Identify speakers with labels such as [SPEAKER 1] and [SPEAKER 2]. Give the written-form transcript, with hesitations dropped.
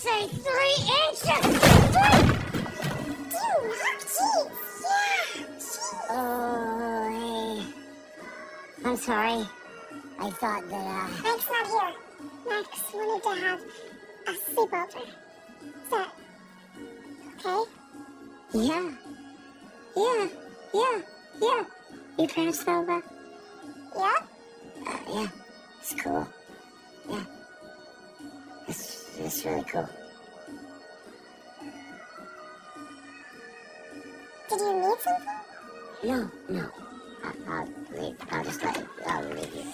[SPEAKER 1] say 3 inches. Oh, hey. I'm sorry. I thought that,
[SPEAKER 2] Max not here. Max wanted to have a sleepover. Is that okay?
[SPEAKER 1] Yeah. Your parents know about?
[SPEAKER 2] Yeah?
[SPEAKER 1] Yeah. It's cool. Yeah. It's really cool.
[SPEAKER 2] Did you need something?
[SPEAKER 1] No. I'll leave. I'll leave you.